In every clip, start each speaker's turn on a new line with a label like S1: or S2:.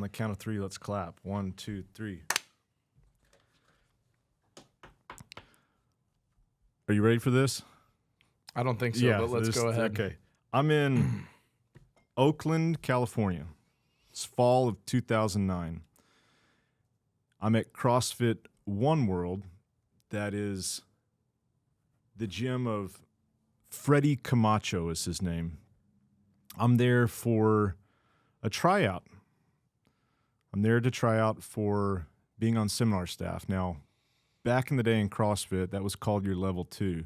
S1: the count of 3, let's clap. 1, 2, 3. Are you ready for this?
S2: I don't think so, but let's go ahead.
S1: Okay. I'm in Oakland, California. It's fall of 2009. I'm at CrossFit One World. That is the gym of Freddie Camacho is his name. I'm there for a tryout. I'm there to try out for being on seminar staff. Now, back in the day in CrossFit, that was called your level 2.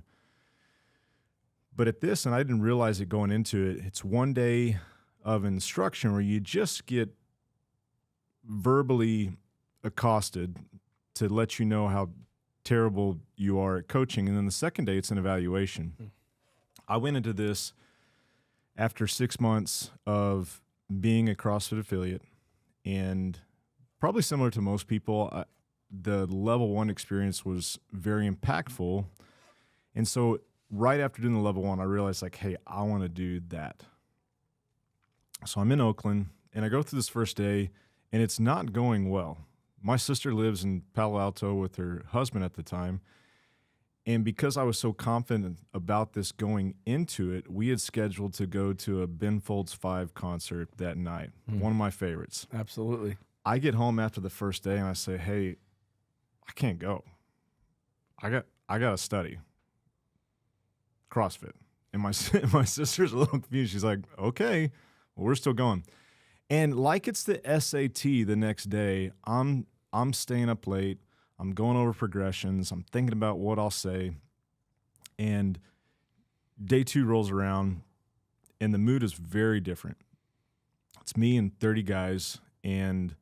S1: But at this, and I didn't realize it going into it, it's one day of instruction where you just get verbally accosted to let you know how terrible you are at coaching. And then the second day, it's an evaluation. I went into this after 6 months of being a CrossFit affiliate, and probably similar to most people, the level 1 experience was very impactful. And so right after doing the level 1, I realized, like, hey, I want to do that. So I'm in Oakland, and I go through this first day, and it's not going well. My sister lives in Palo Alto with her husband at the time, and because I was so confident about this going into it, we had scheduled to go to a Ben Folds 5 concert that night, one of my favorites.
S2: Absolutely.
S1: I get home after the first day, and I say, hey, I can't go. I got to study CrossFit. And my sister's a little confused. She's like, okay, well, we're still going. And like it's the SAT the next day, I'm staying up late. I'm going over progressions. I'm thinking about what I'll say. And day 2 rolls around, and the mood is very different. It's me and 30 guys, and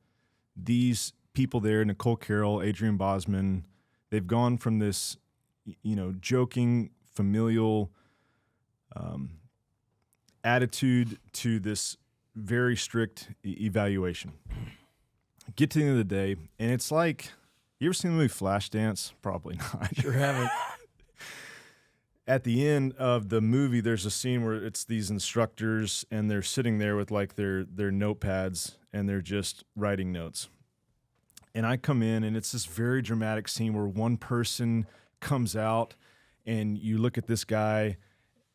S1: these people there, Nicole Carroll, Adrian Bosman, they've gone from this, joking, familial attitude to this very strict evaluation. Get to the end of the day, and it's like, you ever seen the movie Flashdance? Probably not.
S2: Sure haven't.
S1: At the end of the movie, there's a scene where it's these instructors, and they're sitting there with like their notepads, and they're just writing notes. And I come in, and it's this very dramatic scene where one person comes out, and you look at this guy,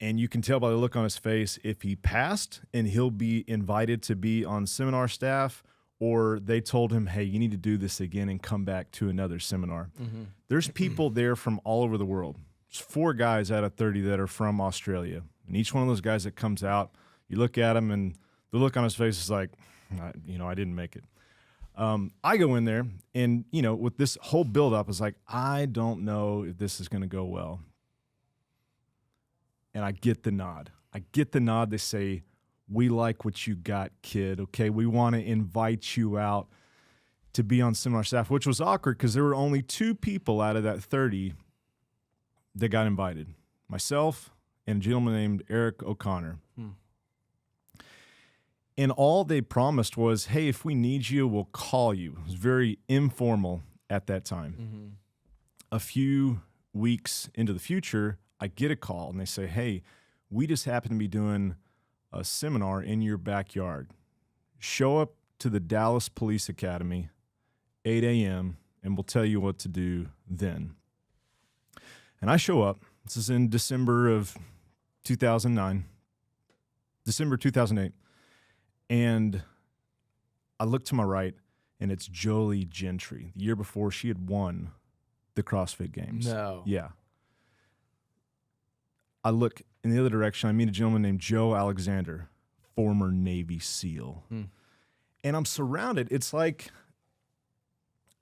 S1: and you can tell by the look on his face if he passed and he'll be invited to be on seminar staff, or they told him, hey, you need to do this again and come back to another seminar. Mm-hmm. There's people there from all over the world. There's 4 guys out of 30 that are from Australia. And each one of those guys that comes out, you look at him, and the look on his face is like, I didn't make it. I go in there, and, with this whole buildup, it's like, I don't know if this is going to go well. And I get the nod. They say, we like what you got, kid. Okay, we want to invite you out to be on seminar staff, which was awkward because there were only 2 people out of that 30 that got invited. Myself and a gentleman named Eric O'Connor. And all they promised was, hey, if we need you, we'll call you. It was very informal at that time. Mm-hmm. A few weeks into the future, I get a call, and they say, hey, we just happen to be doing a seminar in your backyard. Show up to the Dallas Police Academy, 8 a.m., and we'll tell you what to do then. And I show up. This is in December 2008. And I look to my right, and it's Jolie Gentry. The year before, she had won the CrossFit Games.
S2: No.
S1: Yeah. I look in the other direction. I meet a gentleman named Joe Alexander, former Navy SEAL. And I'm surrounded. It's like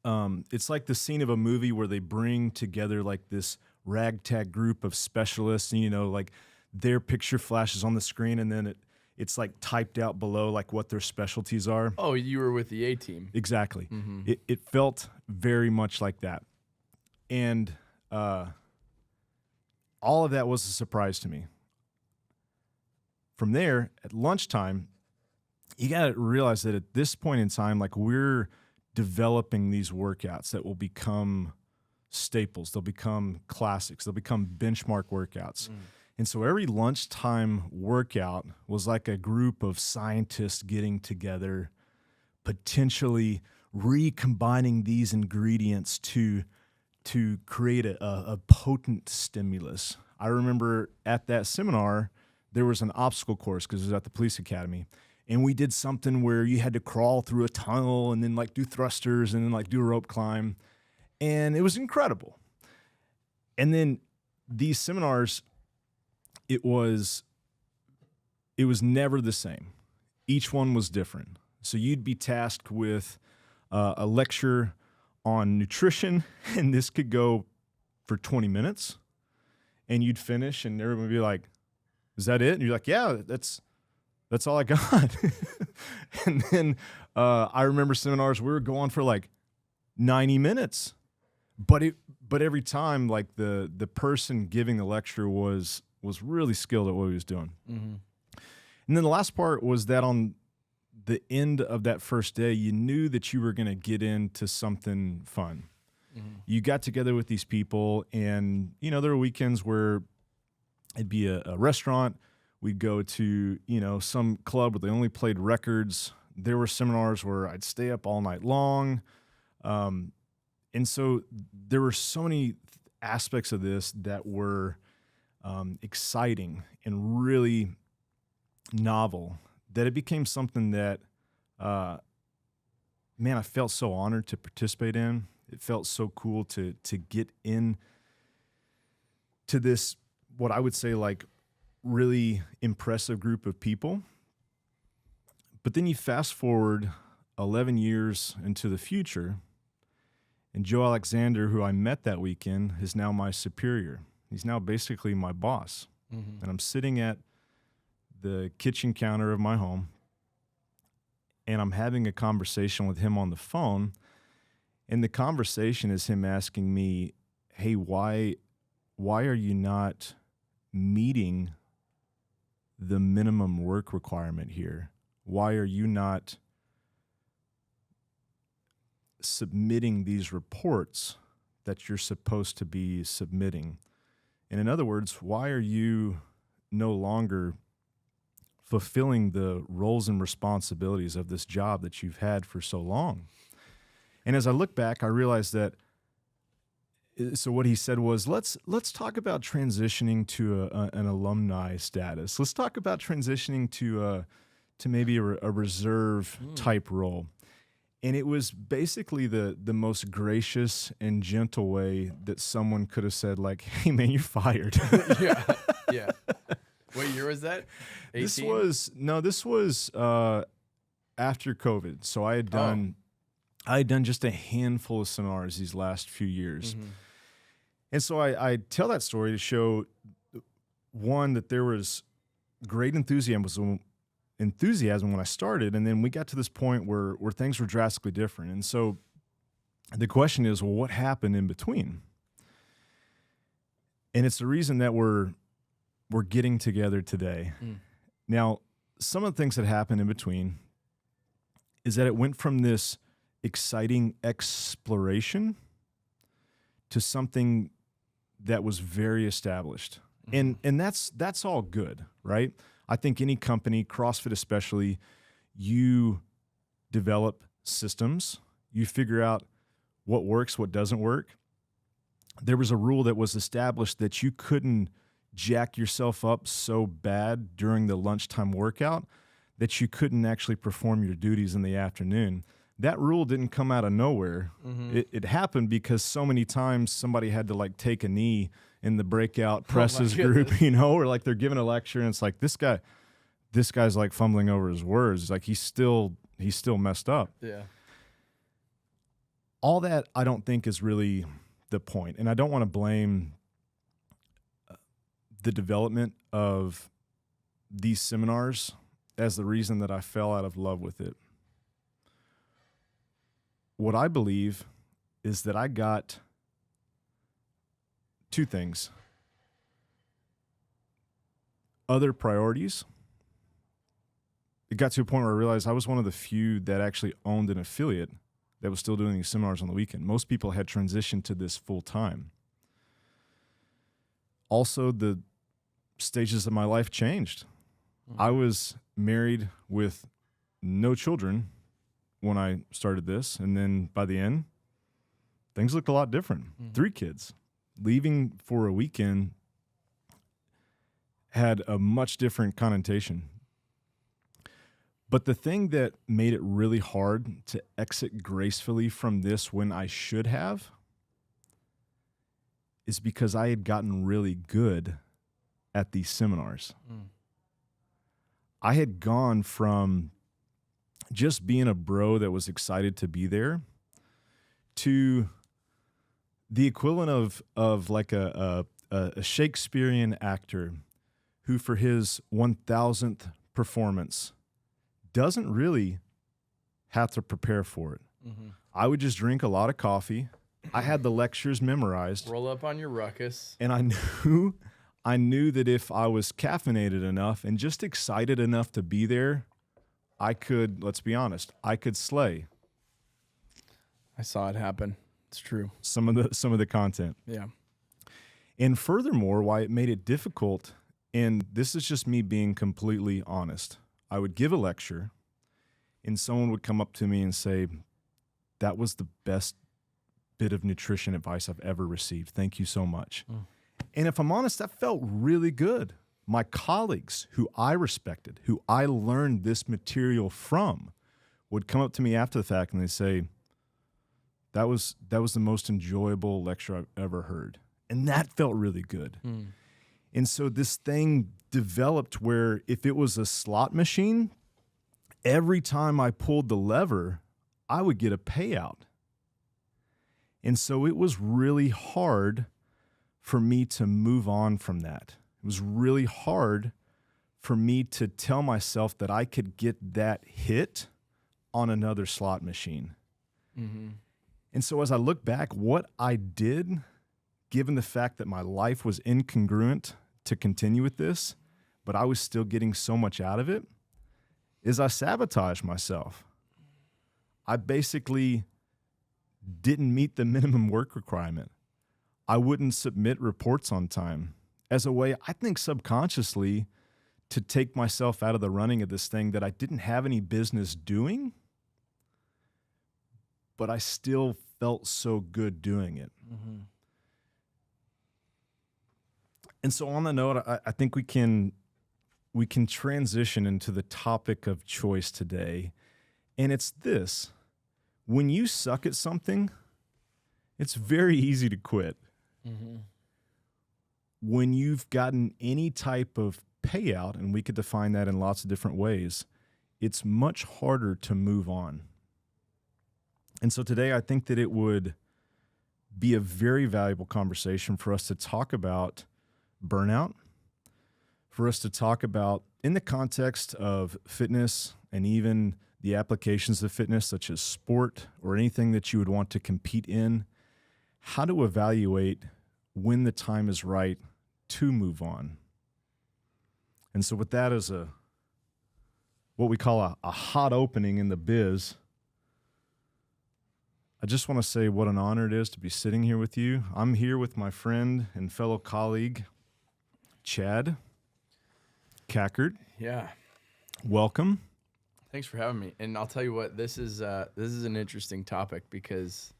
S1: the scene of a movie where they bring together like this ragtag group of specialists, and, like their picture flashes on the screen, and then it's like typed out below like what their specialties are.
S2: Oh, you were with the A-team.
S1: Exactly. Mm-hmm. It felt very much like that. And all of that was a surprise to me. From there, at lunchtime, you got to realize that at this point in time, like, we're developing these workouts that will become staples. They'll become classics. They'll become benchmark workouts. And so every lunchtime workout was like a group of scientists getting together, potentially recombining these ingredients to create a potent stimulus. I remember at that seminar, there was an obstacle course because it was at the police academy. And we did something where you had to crawl through a tunnel and then like do thrusters and then like do a rope climb. And it was incredible. And then these seminars, it was never the same. Each one was different. So you'd be tasked with a lecture on nutrition, and this could go for 20 minutes, and you'd finish, and everyone would be like, "Is that it?" And you're like, "Yeah, that's all I got." And then I remember seminars we were going for like 90 minutes, but every time like the person giving the lecture was really skilled at what he was doing.
S2: Mm-hmm.
S1: And then the last part was that on the end of that first day, you knew that you were going to get into something fun. Mm-hmm. You got together with these people, and, there were weekends where it'd be a restaurant. We'd go to, some club where they only played records. There were seminars where I'd stay up all night long. And so there were so many aspects of this that were exciting and really novel, that it became something that, I felt so honored to participate in. It felt so cool to get in to this, what I would say, like, really impressive group of people. But then you fast forward 11 years into the future, and Joe Alexander, who I met that weekend, is now my superior. He's now basically my boss. Mm-hmm. And I'm sitting at the kitchen counter of my home, and I'm having a conversation with him on the phone, and the conversation is him asking me, "Hey, why are you not meeting the minimum work requirement here? Why are you not submitting these reports that you're supposed to be submitting? And in other words, why are you no longer fulfilling the roles and responsibilities of this job that you've had for so long?" And as I look back, I realized that, so what he said was, let's talk about transitioning to an alumni status. Let's talk about transitioning to maybe a reserve type role. And it was basically the most gracious and gentle way that someone could have said, like, "Hey man, you're fired."
S2: Yeah. What year was that? 18?
S1: This was after COVID. So I had done just a handful of seminars these last few years. Mm-hmm. And so I tell that story to show, one, that there was great enthusiasm when I started, and then we got to this point where things were drastically different. And so the question is, well, what happened in between? And it's the reason that we're getting together today. Now, some of the things that happened in between is that it went from this exciting exploration to something that was very established. And that's all good, right? I think any company, CrossFit especially, you develop systems, you figure out what works, what doesn't work. There was a rule that was established that you couldn't jack yourself up so bad during the lunchtime workout that you couldn't actually perform your duties in the afternoon. That rule didn't come out of nowhere. Mm-hmm. It happened because so many times somebody had to like take a knee in the breakout presses group, or like they're giving a lecture and it's like, this guy's like fumbling over his words. Like he's still messed up.
S2: Yeah.
S1: All that I don't think is really the point. And I don't want to blame the development of these seminars as the reason that I fell out of love with it. What I believe is that I got two things: other priorities. It got to a point where I realized I was one of the few that actually owned an affiliate that was still doing these seminars on the weekend. Most people had transitioned to this full time. Also, the stages of my life changed. I was married with no children when I started this. And then by the end, things looked a lot different. 3 kids. Leaving for a weekend had a much different connotation. But the thing that made it really hard to exit gracefully from this when I should have is because I had gotten really good at these seminars. I had gone from just being a bro that was excited to be there to the equivalent of like a Shakespearean actor who for his 1000th performance doesn't really have to prepare for it. I would just drink a lot of coffee. I had the lectures memorized.
S2: Roll up on your ruckus.
S1: And I knew that if I was caffeinated enough and just excited enough to be there, I could, let's be honest, I could slay.
S2: I saw it happen. It's true.
S1: Some of the content.
S2: Yeah.
S1: And furthermore, why it made it difficult, and this is just me being completely honest. I would give a lecture and someone would come up to me and say, that was the best bit of nutrition advice I've ever received. Thank you so much. And if I'm honest, that felt really good. My colleagues who I respected, who I learned this material from, would come up to me after the fact and they say, that was the most enjoyable lecture I've ever heard. And that felt really good. And so this thing developed where if it was a slot machine, every time I pulled the lever, I would get a payout. And so it was really hard for me to move on from that. It was really hard for me to tell myself that I could get that hit on another slot machine. And so as I look back, what I did, given the fact that my life was incongruent to continue with this, but I was still getting so much out of it, is I sabotaged myself. I basically didn't meet the minimum work requirement. I wouldn't submit reports on time as a way, I think subconsciously, to take myself out of the running of this thing that I didn't have any business doing, but I still felt so good doing it. And so on the note, I think we can transition into the topic of choice today. And it's this: when you suck at something, it's very easy to quit. When you've gotten any type of payout, and we could define that in lots of different ways, it's much harder to move on. And so today I think that it would be a very valuable conversation for us to talk about burnout, for us to talk about in the context of fitness and even the applications of fitness, such as sport or anything that you would want to compete in, how to evaluate when the time is right to move on. And so with that as what we call a hot opening in the biz, I just want to say what an honor it is to be sitting here with you. I'm here with my friend and fellow colleague, Chad Kackert.
S2: Yeah.
S1: Welcome.
S2: Thanks for having me. And I'll tell you what, this is an interesting topic because,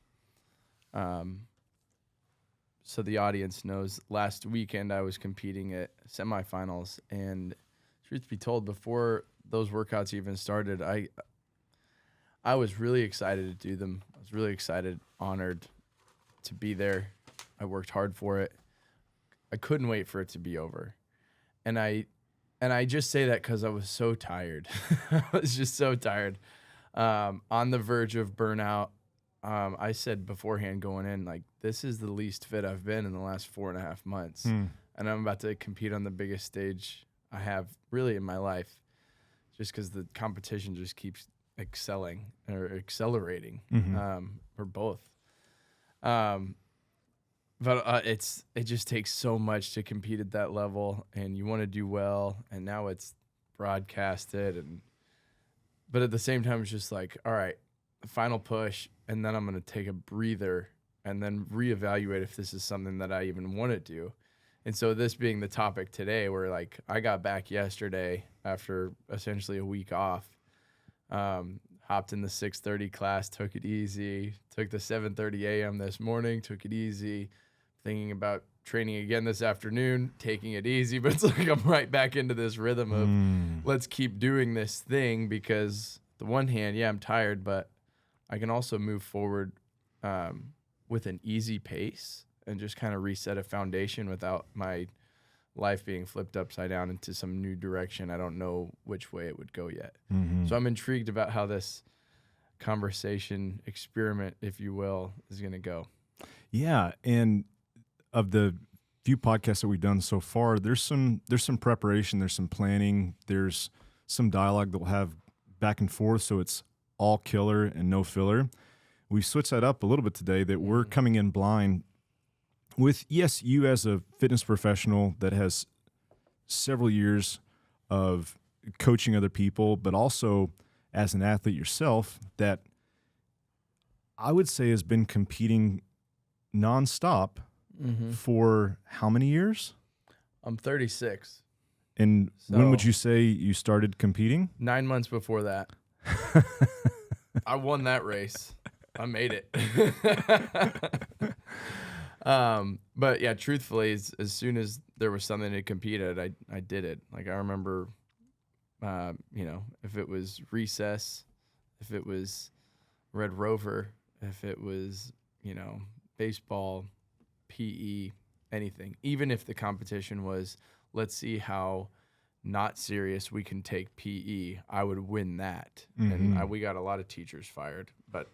S2: so the audience knows, last weekend I was competing at semifinals, and truth be told, before those workouts even started, I was really excited to do them. I was really excited, honored to be there. I worked hard for it. I couldn't wait for it to be over. And I just say that because I was so tired. I was just so tired. On the verge of burnout. I said beforehand going in, like, this is the least fit I've been in the last 4.5 months. And I'm about to compete on the biggest stage I have really in my life, just because the competition just keeps excelling or accelerating, or both. But it just takes so much to compete at that level, and you want to do well, and now it's broadcasted, but at the same time, it's just like, all right, the final push, and then I'm going to take a breather and then reevaluate if this is something that I even want to do. And so this being the topic today, where I got back yesterday after essentially a week off, how hopped in the 6:30 class, took it easy, took the 7:30 a.m. this morning, took it easy, thinking about training again this afternoon, taking it easy, but it's like I'm right back into this rhythm of let's keep doing this thing, because the one hand, yeah, I'm tired, but I can also move forward with an easy pace and just kind of reset a foundation without my life being flipped upside down into some new direction. I don't know which way it would go yet. So I'm intrigued about how this conversation experiment, if you will, is going to go.
S1: Yeah, and of the few podcasts that we've done so far, there's some preparation, there's some planning, there's some dialogue that we'll have back and forth, so it's all killer and no filler. We switched that up a little bit today, that we're coming in blind with, yes, you as a fitness professional that has several years of coaching other people, but also as an athlete yourself that I would say has been competing nonstop for how many years?
S2: I'm 36.
S1: And when would you say you started competing?
S2: 9 months before that. I won that race. I made it. But yeah, truthfully, as soon as there was something to compete at, I did it. Like, I remember, if it was recess, if it was Red Rover, if it was, baseball, PE, anything. Even if the competition was, let's see how not serious we can take PE, I would win that. And we got a lot of teachers fired, but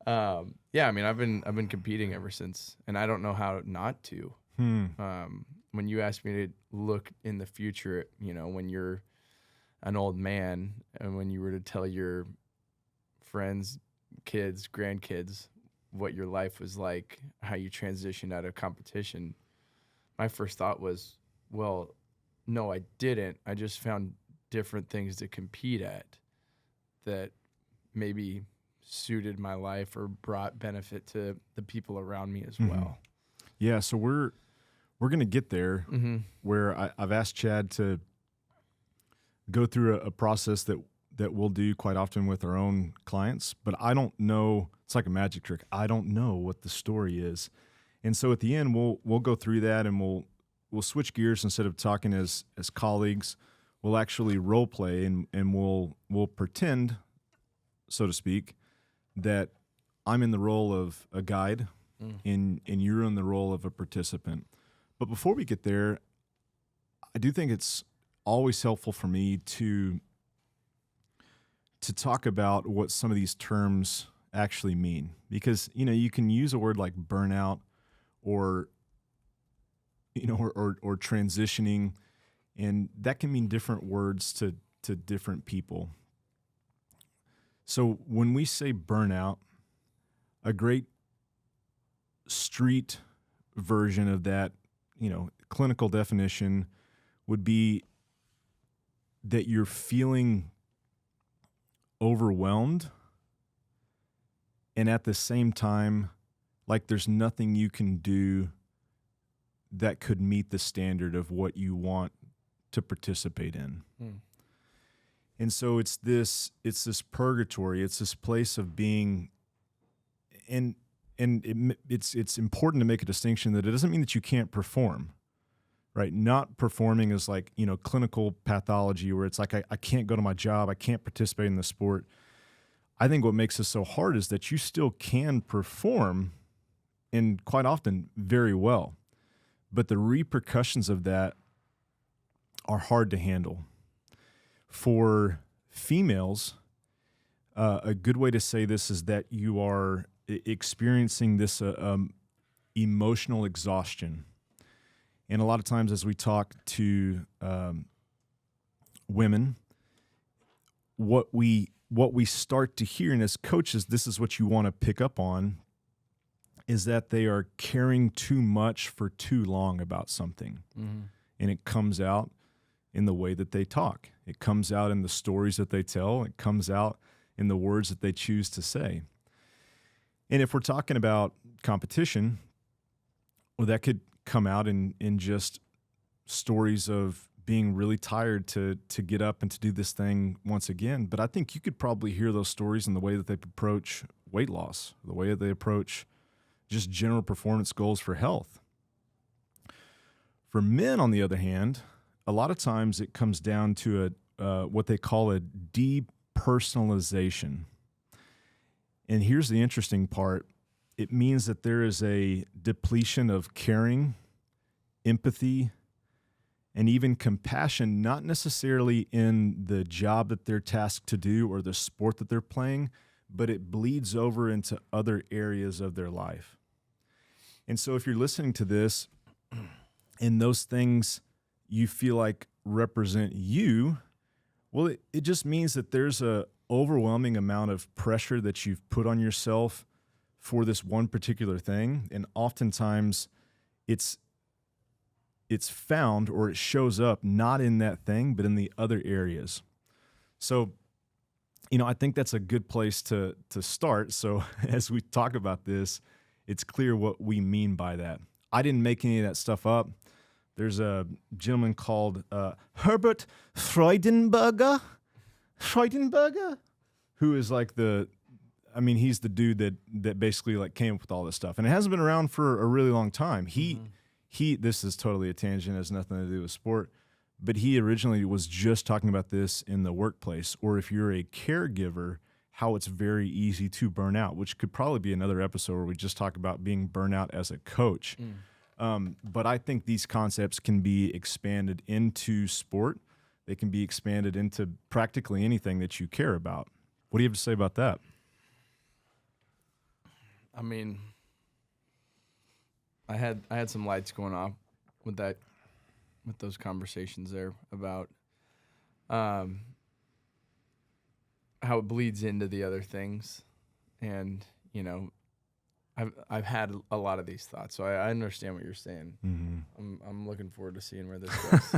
S2: yeah, I mean, I've been competing ever since, and I don't know how not to. When you ask me to look in the future, when you're an old man, and when you were to tell your friends, kids, grandkids what your life was like, how you transitioned out of competition, my first thought was, well, no, I didn't. I just found different things to compete at that maybe suited my life or brought benefit to the people around me as well.
S1: Yeah, so we're going to get there where I've asked Chad to go through a process that we'll do quite often with our own clients, but I don't know. It's like a magic trick. I don't know what the story is. And so at the end, we'll go through that, and we'll switch gears. Instead of talking as colleagues, we'll actually role play, and we'll pretend, so to speak, that I'm in the role of a guide and you're in the role of a participant. But before we get there, I do think it's always helpful for me to talk about what some of these terms actually mean, because you can use a word like burnout or or transitioning, and that can mean different words to different people. So when we say burnout, a great street version of that, clinical definition would be that you're feeling overwhelmed, and at the same time, like there's nothing you can do that could meet the standard of what you want to participate in. And so it's this purgatory. It's this place of being, and it's important to make a distinction that it doesn't mean that you can't perform, right? Not performing is like, clinical pathology where it's like, I can't go to my job. I can't participate in the sport. I think what makes this so hard is that you still can perform, and quite often very well, but the repercussions of that are hard to handle. For females, a good way to say this is that you are experiencing this emotional exhaustion. And a lot of times as we talk to women, what we start to hear, and as coaches, this is what you want to pick up on, is that they are caring too much for too long about something. And it comes out in the way that they talk. It comes out in the stories that they tell. It comes out in the words that they choose to say. And if we're talking about competition, well, that could come out in just stories of being really tired to get up and to do this thing once again. But I think you could probably hear those stories in the way that they approach weight loss, the way that they approach just general performance goals for health. For men, on the other hand, a lot of times it comes down to what they call a depersonalization. And here's the interesting part. It means that there is a depletion of caring, empathy, and even compassion, not necessarily in the job that they're tasked to do or the sport that they're playing, but it bleeds over into other areas of their life. And so if you're listening to this and those things you feel like represent you, well, it just means that there's a overwhelming amount of pressure that you've put on yourself for this one particular thing. And oftentimes it's found, or it shows up not in that thing, but in the other areas. So, I think that's a good place to start. So as we talk about this, it's clear what we mean by that. I didn't make any of that stuff up. There's a gentleman called Herbert Freudenberger, who is like he's the dude that basically like came up with all this stuff. And it hasn't been around for a really long time. This is totally a tangent, has nothing to do with sport, but he originally was just talking about this in the workplace, or if you're a caregiver, how it's very easy to burn out, which could probably be another episode where we just talk about being burnout as a coach. But I think these concepts can be expanded into sport. They can be expanded into practically anything that you care about. What do you have to say about that?
S2: I mean, I had some lights going off with those conversations there about how it bleeds into the other things, and I've had a lot of these thoughts, so I understand what you're saying. Mm-hmm. I'm looking forward to seeing where this goes.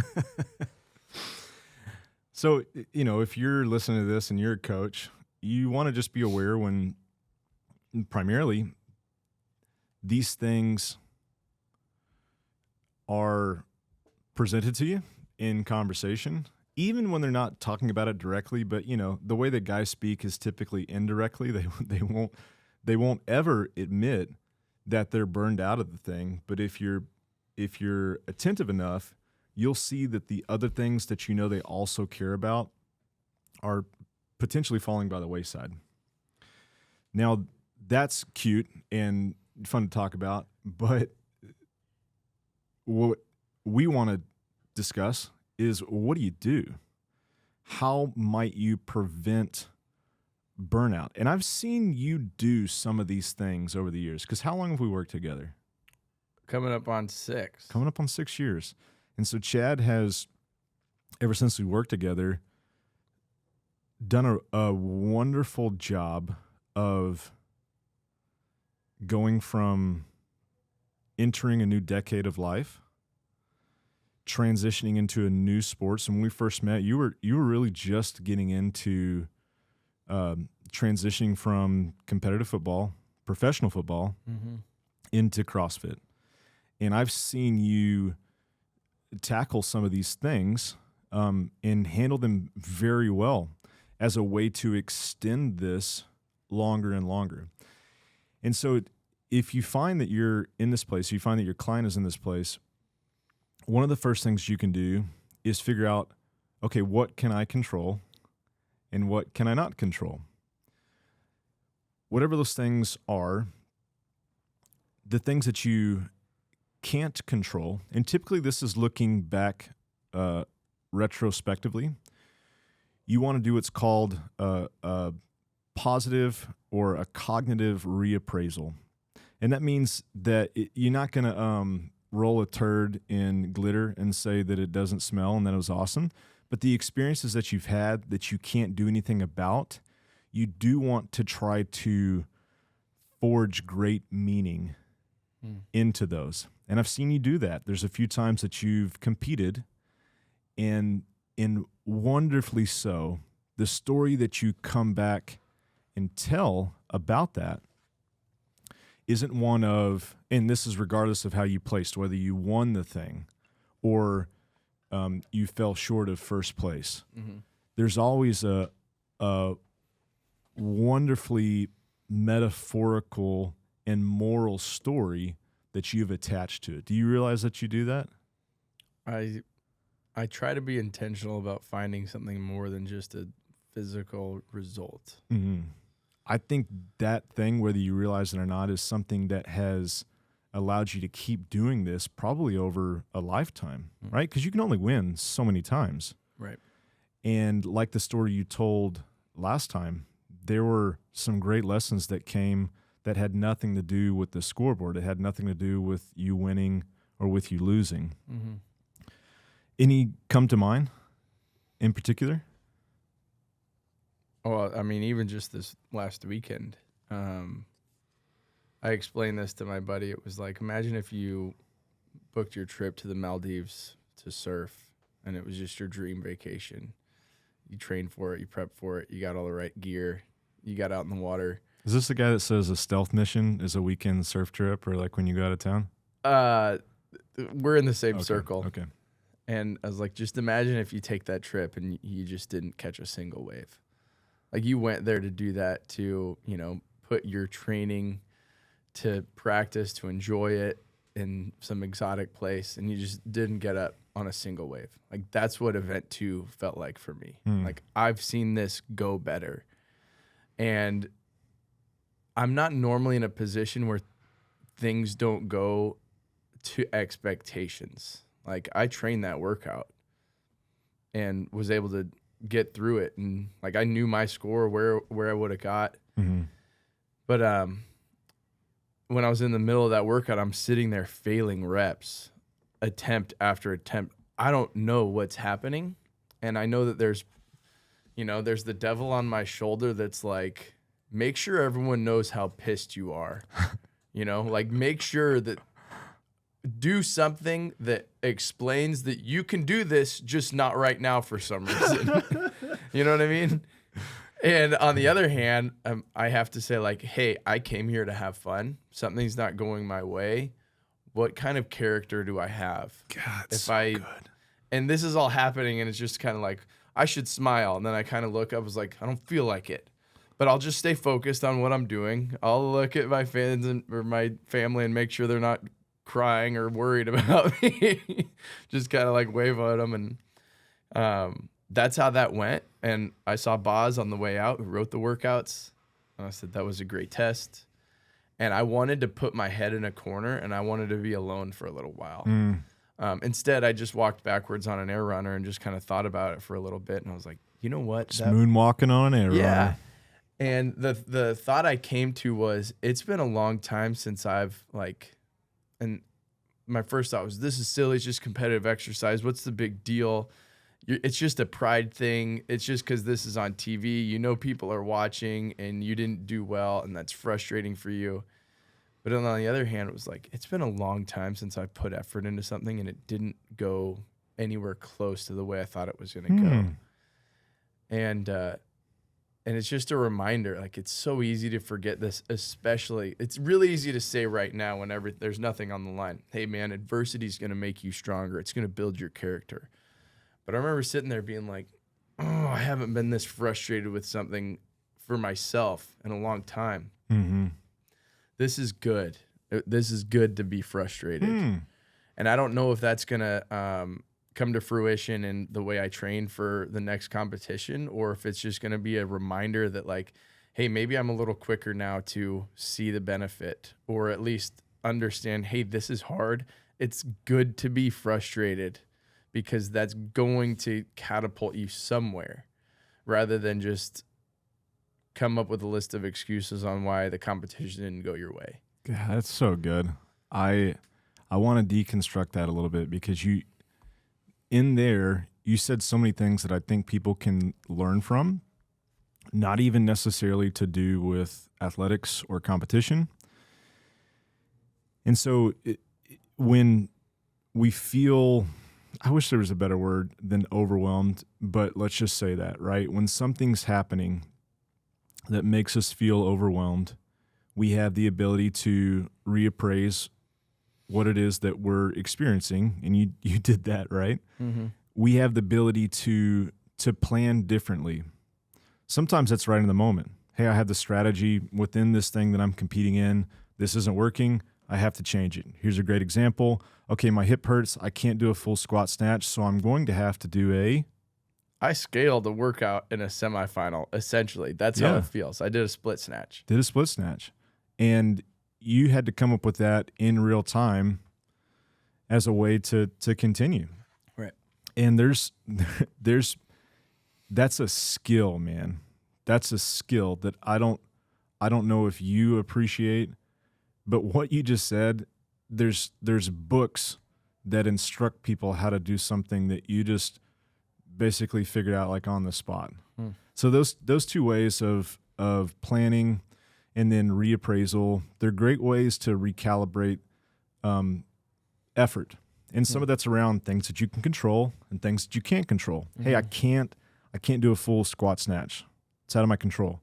S1: So if you're listening to this and you're a coach, you want to just be aware when primarily these things are presented to you in conversation, even when they're not talking about it directly. But the way that guys speak is typically indirectly. They won't ever admit that they're burned out of the thing. But if you're attentive enough, you'll see that the other things that they also care about are potentially falling by the wayside. Now, that's cute and fun to talk about, but what we want to discuss is, what do you do? How might you prevent burnout? And I've seen you do some of these things over the years, because how long have we worked together?
S2: Coming up on 6.
S1: Coming up on 6 years. And so Chad has, ever since we worked together, done a wonderful job of going from entering a new decade of life, transitioning into a new sport. So when we first met, you were really just getting into transitioning from competitive football, professional football, into CrossFit. And I've seen you tackle some of these things and handle them very well as a way to extend this longer and longer. And so if you find that you're in this place, you find that your client is in this place, one of the first things you can do is figure out, okay, what can I control and what can I not control? Whatever those things are, the things that you can't control, and typically this is looking back retrospectively, you want to do what's called a positive or a cognitive reappraisal. And that means that you're not going to roll a turd in glitter and say that it doesn't smell and that it was awesome. But the experiences that you've had that you can't do anything about, you do want to try to forge great meaning into those. And I've seen you do that. There's a few times that you've competed, and wonderfully so, the story that you come back and tell about that isn't one of, and this is regardless of how you placed, whether you won the thing or you fell short of first place.
S2: Mm-hmm.
S1: There's always a wonderfully metaphorical and moral story that you've attached to it. Do you realize that you do that?
S2: I try to be intentional about finding something more than just a physical result.
S1: Mm-hmm. I think that thing, whether you realize it or not, is something that has allowed you to keep doing this probably over a lifetime, right? Because you can only win so many times.
S2: Right.
S1: And like the story you told last time, there were some great lessons that came that had nothing to do with the scoreboard. It had nothing to do with you winning or with you losing.
S2: Mm-hmm.
S1: Any come to mind in particular?
S2: Oh, I mean, even just this last weekend, I explained this to my buddy. It was like, imagine if you booked your trip to the Maldives to surf, and it was just your dream vacation. You trained for it, you prepped for it, you got all the right gear, you got out in the water.
S1: Is this the guy that says a stealth mission is a weekend surf trip, or like when you go out of town?
S2: We're in the same circle.
S1: Okay.
S2: And I was like, just imagine if you take that trip and you just didn't catch a single wave. Like, you went there to do that, to, you know, put your training to practice, to enjoy it in some exotic place, and you just didn't get up on a single wave. Like, that's what event 2 felt like for me. Like, I've seen this go better. And I'm not normally in a position where things don't go to expectations. Like, I trained that workout and was able to get through it, and like, I knew my score, where I would have got.
S1: Mm-hmm.
S2: But when I was in the middle of that workout, I'm sitting there failing reps, attempt after attempt. I don't know what's happening, and I know that there's the devil on my shoulder that's like, make sure everyone knows how pissed you are. Like, make sure that, do something that explains that you can do this, just not right now for some reason. You know what I mean? And on the other hand, I have to say, like, hey, I came here to have fun. Something's not going my way. What kind of character do I have?
S1: God,
S2: good. And this is all happening, and it's just kind of like, I should smile. And then I kind of look up, I was like, I don't feel like it. But I'll just stay focused on what I'm doing. I'll look at my fans or my family and make sure they're not crying or worried about me. Just kind of like wave at them. And that's how that went. And I saw Boz on the way out, who wrote the workouts. And I said, that was a great test. And I wanted to put my head in a corner, and I wanted to be alone for a little while. Instead, I just walked backwards on an air runner and just kind of thought about it for a little bit. And I was like, you know what?
S1: Just moonwalking on an air runner.
S2: And the thought I came to was, it's been a long time since I've and my first thought was, this is silly. It's just competitive exercise. What's the big deal? It's just a pride thing. It's just because this is on TV. You know, people are watching, and you didn't do well, and that's frustrating for you. But on the other hand, it was like, it's been a long time since I put effort into something, and it didn't go anywhere close to the way I thought it was going to go. And it's just a reminder, like, it's so easy to forget this, especially, it's really easy to say right now whenever there's nothing on the line. Hey, man, adversity is going to make you stronger. It's going to build your character. But I remember sitting there being like, oh, I haven't been this frustrated with something for myself in a long time.
S1: Mm-hmm.
S2: This is good. This is good to be frustrated. And I don't know if that's going to come to fruition in the way I train for the next competition, or if it's just going to be a reminder that, like, hey, maybe I'm a little quicker now to see the benefit, or at least understand, hey, this is hard. It's good to be frustrated, because that's going to catapult you somewhere, rather than just come up with a list of excuses on why the competition didn't go your way.
S1: God, that's so good. I want to deconstruct that a little bit, because in there, you said so many things that I think people can learn from, not even necessarily to do with athletics or competition. And so when we feel, I wish there was a better word than overwhelmed, but let's just say that, right? When something's happening that makes us feel overwhelmed, we have the ability to reappraise what it is that we're experiencing, and you did that, right?
S2: Mm-hmm.
S1: we have the ability to plan differently. Sometimes that's right in the moment. Hey, I have the strategy within this thing that I'm competing in. This isn't working. I have to change it. Here's a great example. Okay, my hip hurts. I can't do a full squat snatch, so I'm going to have to do
S2: I scaled a workout in a semifinal, essentially. That's how it feels. I did a split snatch.
S1: And you had to come up with that in real time as a way to continue.
S2: Right.
S1: And that's a skill, man. That's a skill that I don't know if you appreciate, but what you just said, there's books that instruct people how to do something that you just basically figured out like on the spot. So those two ways of planning and then reappraisal, they're great ways to recalibrate effort. And some of that's around things that you can control and things that you can't control. Mm-hmm. Hey, I can't do a full squat snatch. It's out of my control.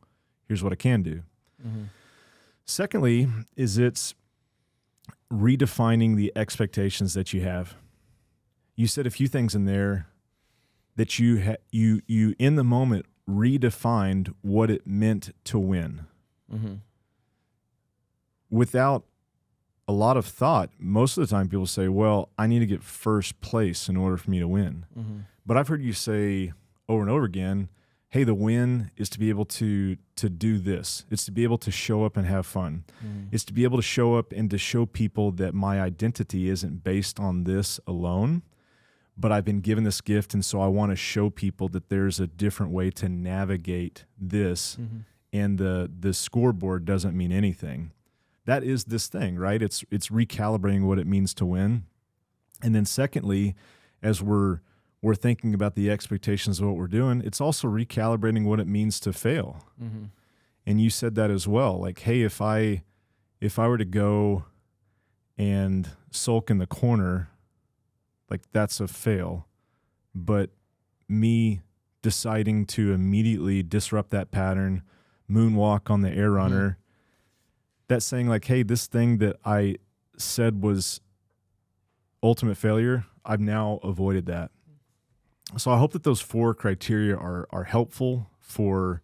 S1: Here's what I can do. Mm-hmm. Secondly, it's redefining the expectations that you have. You said a few things in there that you in the moment redefined what it meant to win. Mm-hmm. Without a lot of thought, most of the time people say, well, I need to get first place in order for me to win. Mm-hmm. But I've heard you say over and over again, hey, the win is to be able to do this. It's to be able to show up and have fun. Mm-hmm. It's to be able to show up and to show people that my identity isn't based on this alone, but I've been given this gift, and so I want to show people that there's a different way to navigate this, mm-hmm. and the scoreboard doesn't mean anything. That is this thing, right? It's recalibrating what it means to win. And then secondly, as we're thinking about the expectations of what we're doing, it's also recalibrating what it means to fail. Mm-hmm. And you said that as well. Like, hey, if I were to go and sulk in the corner, like that's a fail. But me deciding to immediately disrupt that pattern, moonwalk on the air runner, mm-hmm. that's saying like, hey, this thing that I said was ultimate failure, I've now avoided that. So I hope that those 4 criteria are helpful for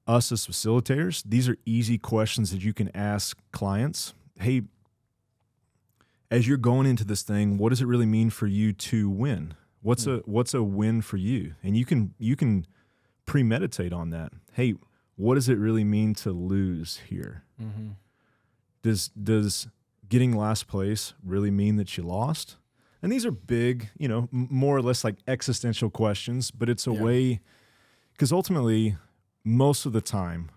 S1: us as facilitators. These are easy questions that you can ask clients. Hey, as you're going into this thing, what does it really mean for you to win? What's a win for you? And you can premeditate on that. Hey, what does it really mean to lose here? Mm-hmm. Does getting last place really mean that you lost? And these are big, more or less like existential questions, but it's a way, because ultimately, most of the time,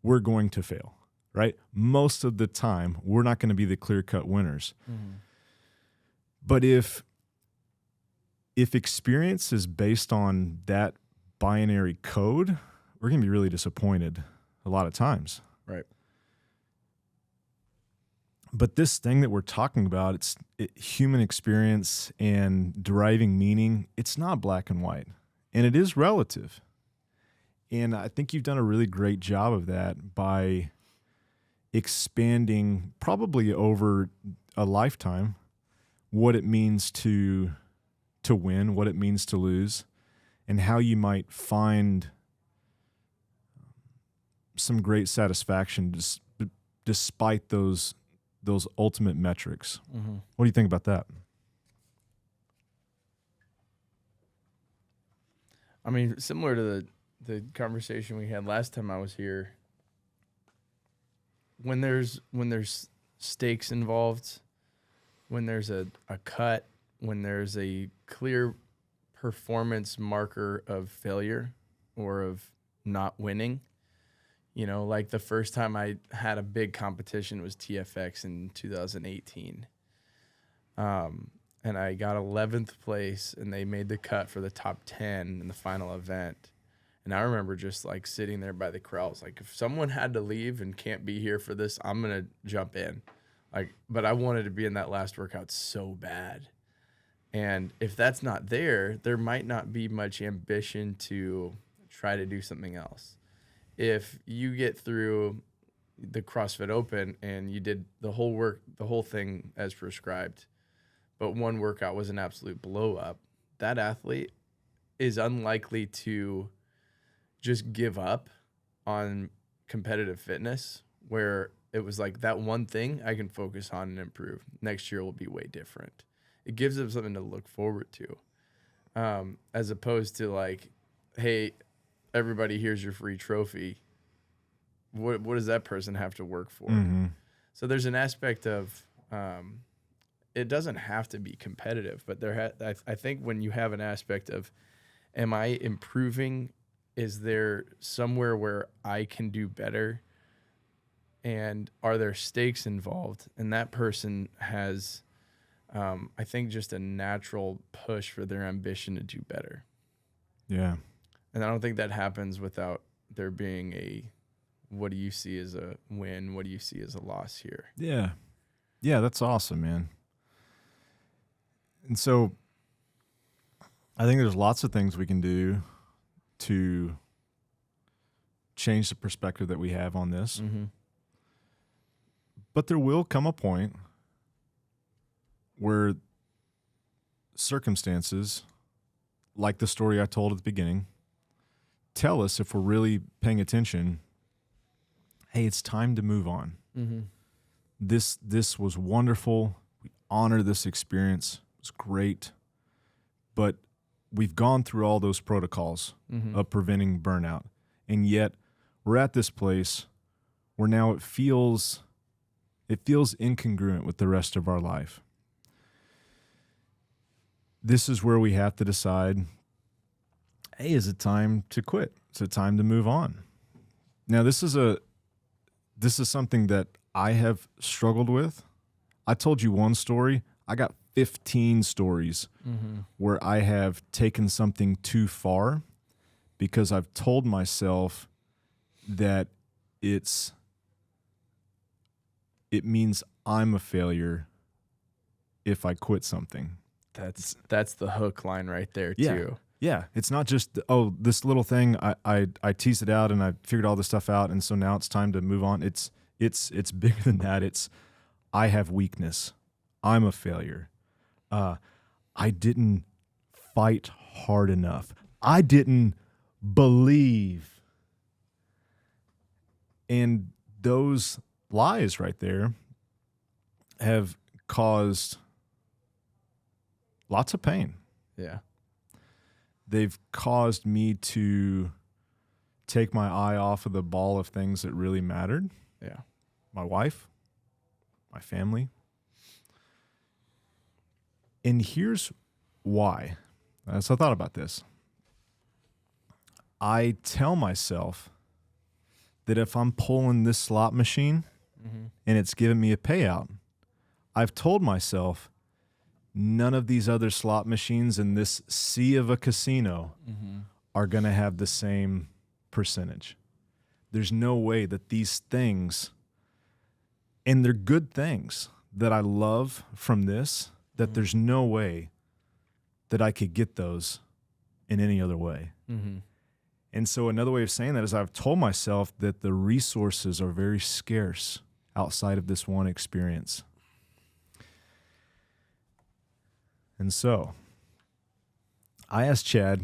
S1: we're going to fail, right? Most of the time, we're not going to be the clear-cut winners. Mm-hmm. But if experience is based on that binary code, we're going to be really disappointed a lot of times.
S2: Right.
S1: But this thing that we're talking about, human experience and deriving meaning, it's not black and white. And it is relative. And I think you've done a really great job of that by expanding, probably over a lifetime, what it means to win, what it means to lose, and how you might find some great satisfaction despite those ultimate metrics. Mm-hmm. What do you think about that?
S2: I mean, similar to the conversation we had last time I was here, when there's stakes involved, when there's a cut, when there's a clear performance marker of failure or of not winning, like the first time I had a big competition was TFX in 2018. And I got 11th place, and they made the cut for the top 10 in the final event. And I remember just like sitting there by the crowds, like if someone had to leave and can't be here for this, I'm going to jump in. But I wanted to be in that last workout so bad. And if that's not there might not be much ambition to try to do something else. If you get through the CrossFit Open and you did the whole thing as prescribed, but one workout was an absolute blow up, that athlete is unlikely to just give up on competitive fitness, where it was like that one thing I can focus on and improve. Next year will be way different. It gives them something to look forward to, as opposed to like, hey, everybody, here's your free trophy. What does that person have to work for?
S1: Mm-hmm.
S2: So there's an aspect of it doesn't have to be competitive, but I think when you have an aspect of, am I improving? Is there somewhere where I can do better? And are there stakes involved? And that person has, I think, just a natural push for their ambition to do better.
S1: Yeah.
S2: And I don't think that happens without there being a, what do you see as a win? What do you see as a loss here?
S1: Yeah. Yeah, that's awesome, man. And so I think there's lots of things we can do to change the perspective that we have on this.
S2: Mm-hmm.
S1: But there will come a point where circumstances, like the story I told at the beginning, tell us, if we're really paying attention, hey, it's time to move on.
S2: Mm-hmm.
S1: This was wonderful. We honor this experience. It was great. But we've gone through all those protocols of preventing burnout. And yet we're at this place where now it feels incongruent with the rest of our life. This is where we have to decide, hey, is it time to quit? Is it time to move on? Now, this is something that I have struggled with. I told you one story. I got 15 stories where I have taken something too far because I've told myself that it means I'm a failure if I quit something.
S2: That's the hook line right there too.
S1: Yeah. It's not just, oh, this little thing, I teased it out and I figured all this stuff out, and so now it's time to move on. It's bigger than that. It's, I have weakness. I'm a failure. I didn't fight hard enough. I didn't believe. And those lies right there have caused lots of pain.
S2: Yeah.
S1: They've caused me to take my eye off of the ball of things that really mattered.
S2: Yeah.
S1: My wife, my family. And here's why. So I thought about this. I tell myself that if I'm pulling this slot machine and it's giving me a payout, I've told myself none of these other slot machines in this sea of a casino are going to have the same percentage. There's no way that these things, and they're good things that I love from this, that there's no way that I could get those in any other way. And so another way of saying that is I've told myself that the resources are very scarce outside of this one experience. And so I asked Chad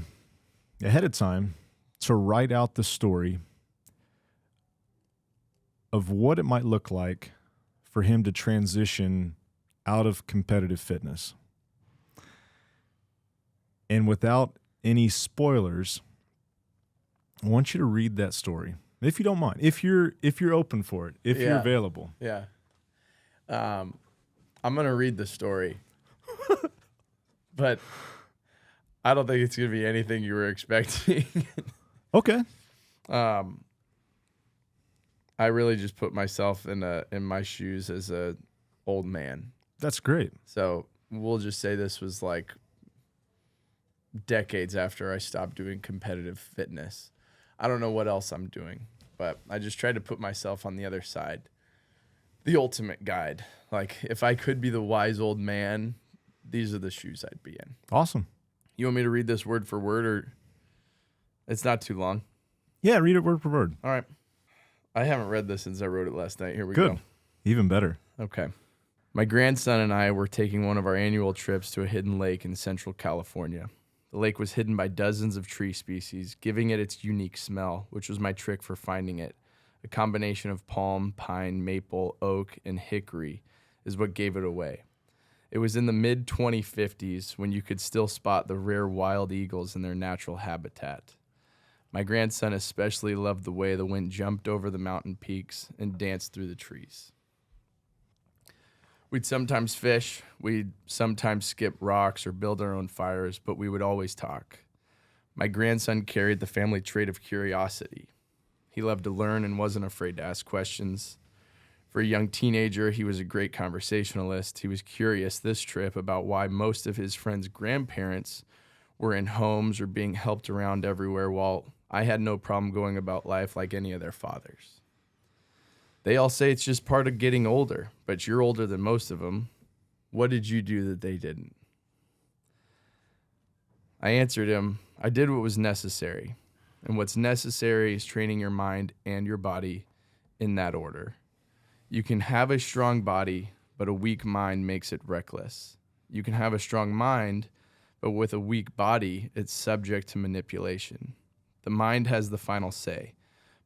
S1: ahead of time to write out the story of what it might look like for him to transition out of competitive fitness. And without any spoilers, I want you to read that story, if you don't mind, if you're open for it, if you're available.
S2: Yeah. I'm going to read the story, but I don't think it's going to be anything you were expecting.
S1: Okay.
S2: I really just put myself in my shoes as a old man.
S1: That's great.
S2: So we'll just say this was like decades after I stopped doing competitive fitness. I don't know what else I'm doing, but I just tried to put myself on the other side. The ultimate guide. Like, if I could be the wise old man, these are the shoes I'd be in.
S1: Awesome.
S2: You want me to read this word for word, or it's not too long?
S1: Yeah, read it word for word.
S2: All right. I haven't read this since I wrote it last night. Here we
S1: Good.
S2: go.
S1: Even better.
S2: Okay. My grandson and I were taking one of our annual trips to a hidden lake in Central California. The lake was hidden by dozens of tree species, giving it its unique smell, which was my trick for finding it. A combination of palm, pine, maple, oak, and hickory is what gave it away. It was in the mid-2050s when you could still spot the rare wild eagles in their natural habitat. My grandson especially loved the way the wind jumped over the mountain peaks and danced through the trees. We'd sometimes fish, we'd sometimes skip rocks or build our own fires, but we would always talk. My grandson carried the family trait of curiosity. He loved to learn and wasn't afraid to ask questions. For a young teenager, he was a great conversationalist. He was curious this trip about why most of his friends' grandparents were in homes or being helped around everywhere, while I had no problem going about life like any of their fathers. They all say it's just part of getting older, but you're older than most of them. What did you do that they didn't? I answered him, I did what was necessary. And what's necessary is training your mind and your body in that order. You can have a strong body, but a weak mind makes it reckless. You can have a strong mind, but with a weak body, it's subject to manipulation. The mind has the final say,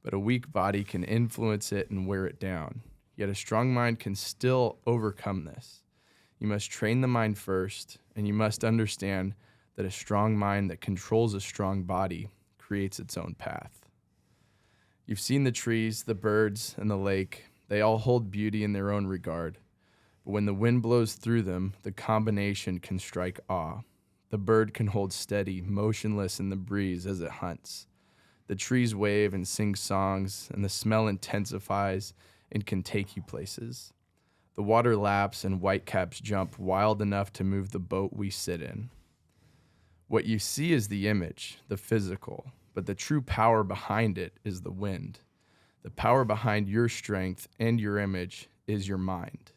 S2: but a weak body can influence it and wear it down. Yet a strong mind can still overcome this. You must train the mind first, and you must understand that a strong mind that controls a strong body creates its own path. You've seen the trees, the birds, and the lake. They all hold beauty in their own regard. But when the wind blows through them, the combination can strike awe. The bird can hold steady, motionless in the breeze as it hunts. The trees wave and sing songs, and the smell intensifies and can take you places. The water laps and whitecaps jump wild enough to move the boat we sit in. What you see is the image, the physical, but the true power behind it is the wind. The power behind your strength and your image is your mind.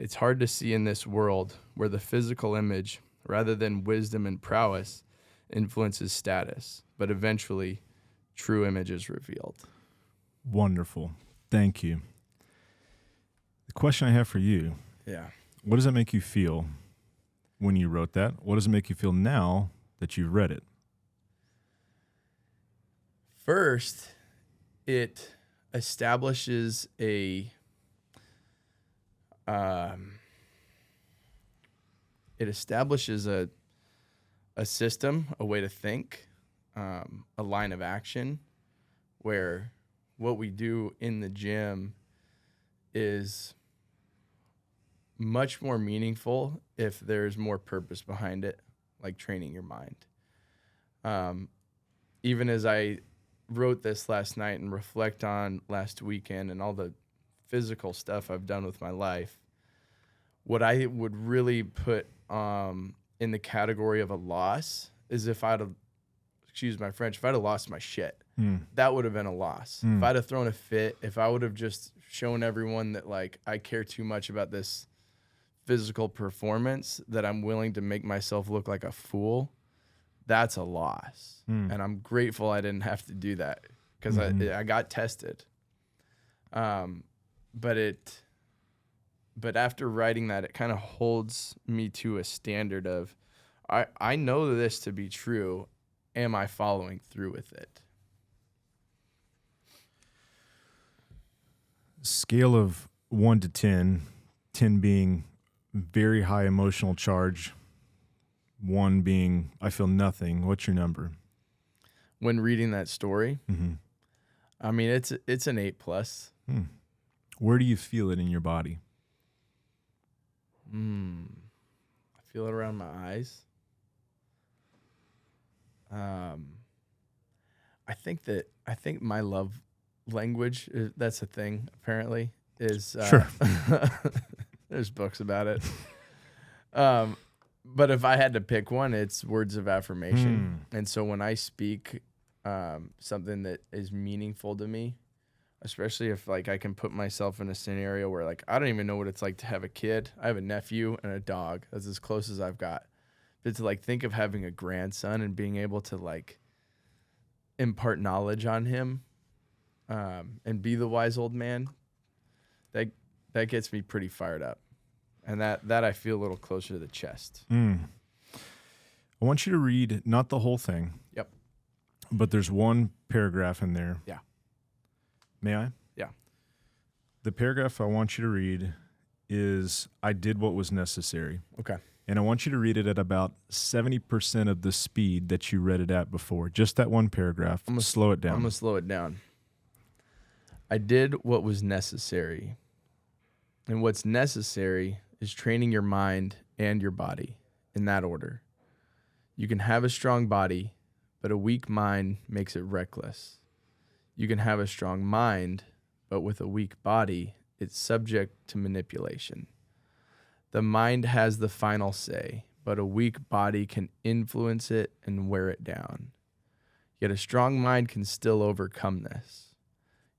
S2: It's hard to see in this world where the physical image, rather than wisdom and prowess, influences status, but eventually true image is revealed.
S1: Wonderful. Thank you. The question I have for you, what does that make you feel when you wrote that? What does it make you feel now that you've read it?
S2: First, it establishes a system, a way to think, a line of action, where what we do in the gym is much more meaningful if there's more purpose behind it, like training your mind. Even as I wrote this last night and reflect on last weekend and all the physical stuff I've done with my life, what I would really put in the category of a loss is if I'd have, excuse my French, if I'd have lost my shit. That would have been a loss. If I'd have thrown a fit, if I would have just shown everyone that, like, I care too much about this physical performance that I'm willing to make myself look like a fool, that's a loss. And I'm grateful I didn't have to do that because I got tested. But after writing that, it kind of holds me to a standard of, I know this to be true. Am I following through with it?
S1: Scale of 1 to 10, 10 being very high emotional charge, 1 being I feel nothing. What's your number?
S2: When reading that story, I mean, it's an 8+.
S1: Where do you feel it in your body?
S2: I feel it around my eyes. I think my love language, that's a thing apparently, is
S1: sure.
S2: There's books about it. But if I had to pick one, it's words of affirmation. And so when I speak something that is meaningful to me, especially if, like, I can put myself in a scenario where, like, I don't even know what it's like to have a kid. I have a nephew and a dog. That's as close as I've got. But to, like, think of having a grandson and being able to, like, impart knowledge on him and be the wise old man, that gets me pretty fired up. And that I feel a little closer to the chest.
S1: I want you to read not the whole thing.
S2: Yep.
S1: But there's one paragraph in there.
S2: Yeah.
S1: May I?
S2: Yeah.
S1: The paragraph I want you to read is, I did what was necessary.
S2: Okay.
S1: And I want you to read it at about 70% of the speed that you read it at before. Just that one paragraph. Slow it down.
S2: I'm going to slow it down. I did what was necessary. And what's necessary is training your mind and your body in that order. You can have a strong body, but a weak mind makes it reckless. You can have a strong mind, but with a weak body, it's subject to manipulation. The mind has the final say, but a weak body can influence it and wear it down. Yet a strong mind can still overcome this.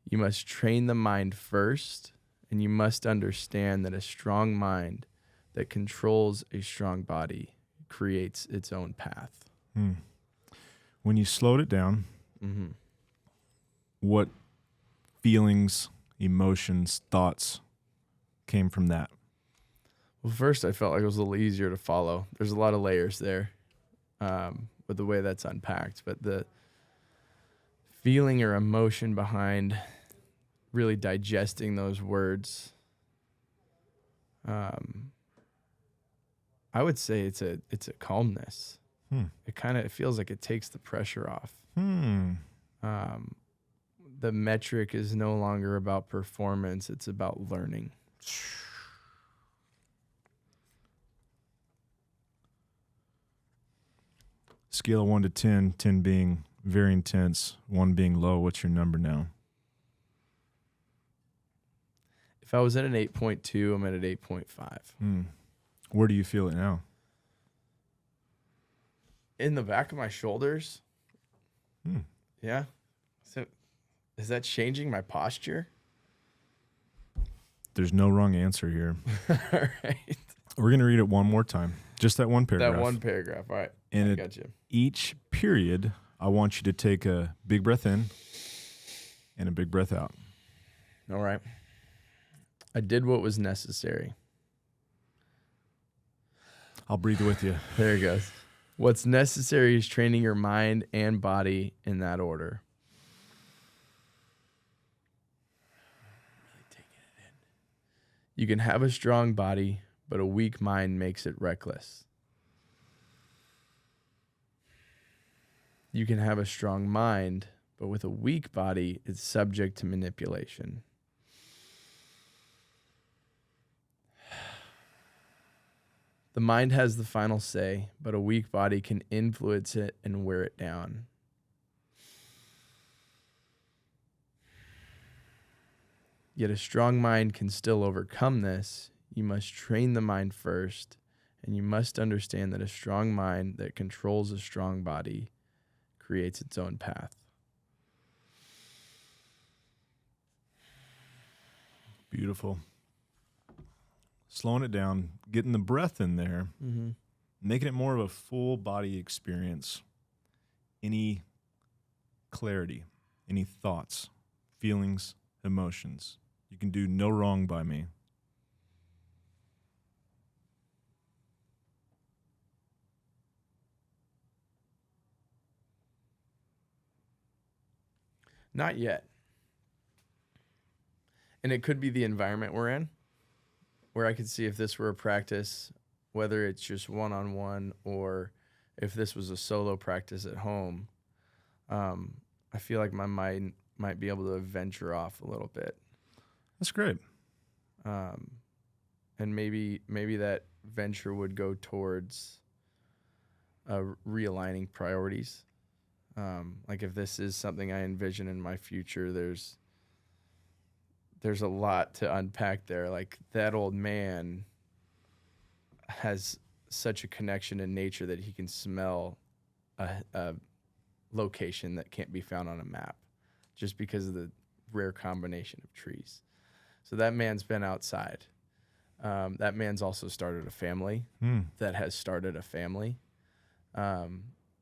S2: You must train the mind first, and you must understand that a strong mind that controls a strong body creates its own path.
S1: When you slowed it down,
S2: Mm-hmm.
S1: what feelings, emotions, thoughts came from that?
S2: Well, first, I felt like it was a little easier to follow. There's a lot of layers there with the way that's unpacked. But the feeling or emotion behind really digesting those words, I would say it's a calmness. It feels like it takes the pressure off. The metric is no longer about performance. It's about learning.
S1: Scale of 1 to 10, 10 being very intense, 1 being low. What's your number now?
S2: If I was at an 8.2, I'm at an 8.5.
S1: Where do you feel it now?
S2: In the back of my shoulders. Yeah. So is that changing my posture?
S1: There's no wrong answer here.
S2: All right.
S1: We're going to read it one more time. Just that one paragraph.
S2: That one paragraph. All right.
S1: And
S2: I got you.
S1: Each period, I want you to take a big breath in and a big breath out.
S2: All right. I did what was necessary.
S1: I'll breathe with you.
S2: There it goes. What's necessary is training your mind and body in that order. Really taking it in. You can have a strong body, but a weak mind makes it reckless. You can have a strong mind, but with a weak body, it's subject to manipulation. The mind has the final say, but a weak body can influence it and wear it down. Yet a strong mind can still overcome this. You must train the mind first, and you must understand that a strong mind that controls a strong body creates its own path.
S1: Beautiful. Slowing it down, getting the breath in there, making it more of a full body experience. Any clarity, any thoughts, feelings, emotions. You can do no wrong by me.
S2: Not yet. And it could be the environment we're in, where I could see if this were a practice, whether it's just one-on-one or if this was a solo practice at home. I feel like my mind might be able to venture off a little bit.
S1: That's great.
S2: And maybe that venture would go towards realigning priorities. Like if this is something I envision in my future, there's a lot to unpack there. Like that old man has such a connection in nature that he can smell a location that can't be found on a map just because of the rare combination of trees. So that man's been outside. That man's also started a family that has started a family.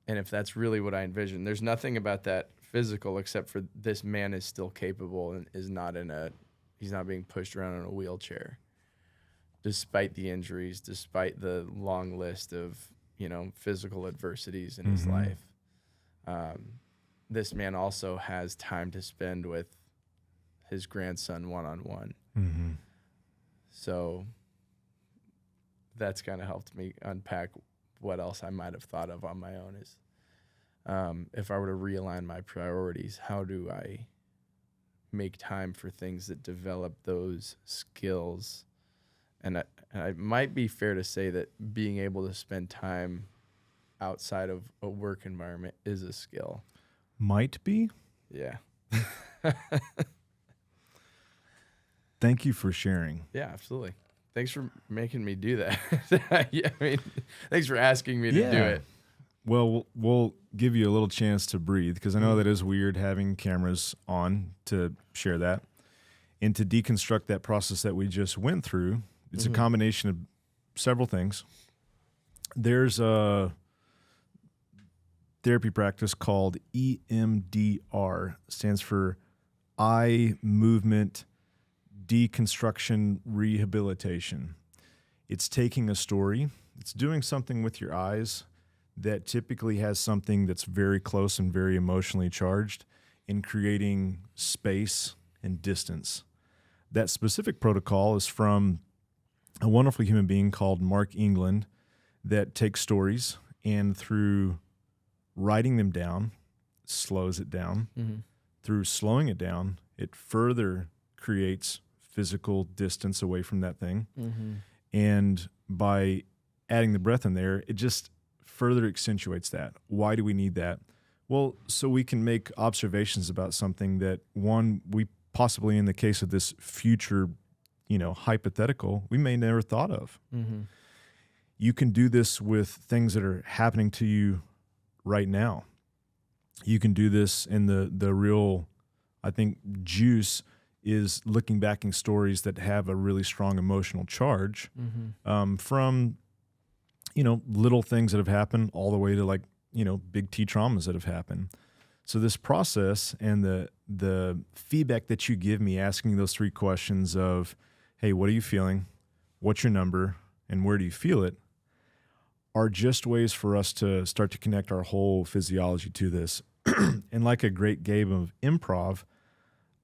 S2: And if that's really what I envision, there's nothing about that physical except for this man is still capable and is not he's not being pushed around in a wheelchair, despite the injuries, despite the long list of physical adversities in his life. This man also has time to spend with his grandson one-on-one.
S1: Mm-hmm.
S2: So that's kind of helped me unpack what else I might have thought of on my own is, if I were to realign my priorities, how do I make time for things that develop those skills? And it might be fair to say that being able to spend time outside of a work environment is a skill.
S1: Might be.
S2: Yeah.
S1: Thank you for sharing.
S2: Yeah, absolutely. Thanks for making me do that. Yeah, I mean, thanks for asking me to do it.
S1: Well, we'll give you a little chance to breathe, because I know that is weird having cameras on to share that. And to deconstruct that process that we just went through, it's a combination of several things. There's a therapy practice called EMDR, stands for Eye Movement Deconstruction Rehabilitation. It's taking a story, it's doing something with your eyes that typically has something that's very close and very emotionally charged, and creating space and distance. That specific protocol is from a wonderful human being called Mark England that takes stories and through writing them down, slows it down. Through slowing it down, it further creates physical distance away from that thing. And by adding the breath in there, it just further accentuates that. Why do we need that? Well, so we can make observations about something that, one, we possibly, in the case of this future, hypothetical, we may never thought of. You can do this with things that are happening to you right now. You can do this in the real, I think, juice is looking back in stories that have a really strong emotional charge, from, little things that have happened all the way to big T traumas that have happened. So this process and the feedback that you give me asking those three questions of, hey, what are you feeling? What's your number? And where do you feel it? Are just ways for us to start to connect our whole physiology to this. And like a great game of improv,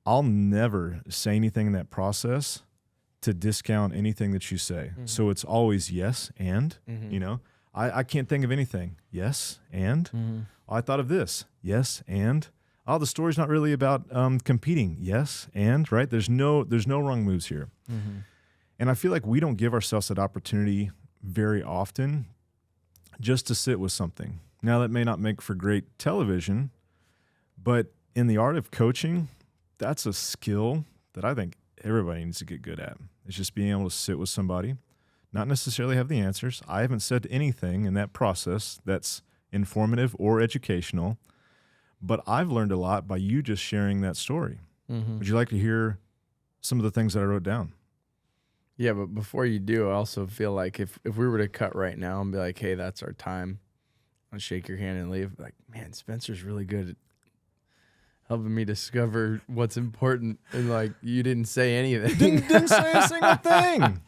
S1: I'll never say anything in that process to discount anything that you say. So it's always yes and, I can't think of anything. Yes and. Oh, I thought of this. Yes and. Oh, the story's not really about competing. Yes and, right? There's no wrong moves here. And I feel like we don't give ourselves that opportunity very often just to sit with something. Now, that may not make for great television, but in the art of coaching, that's a skill that I think everybody needs to get good at. It's just being able to sit with somebody, not necessarily have the answers. I haven't said anything in that process that's informative or educational, but I've learned a lot by you just sharing that story. Would you like to hear some of the things that I wrote down?
S2: Yeah, but before you do, I also feel like if we were to cut right now and be like, hey, that's our time, I'll shake your hand and leave. Like, man, Spencer's really good at helping me discover what's important. And you didn't say anything.
S1: Didn't say a single thing.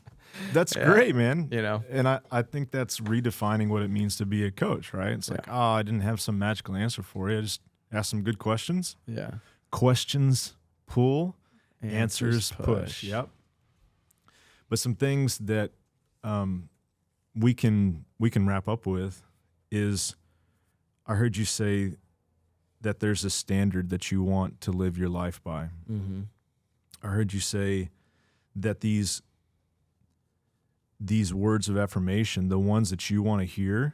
S1: That's great, man. And I think that's redefining what it means to be a coach, right? It's like, I didn't have some magical answer for you. I just asked some good questions.
S2: Yeah.
S1: Questions pull, answers push. Yep. But some things that we can wrap up with is, I heard you say that there's a standard that you want to live your life by. I heard you say that these words of affirmation, the ones that you want to hear,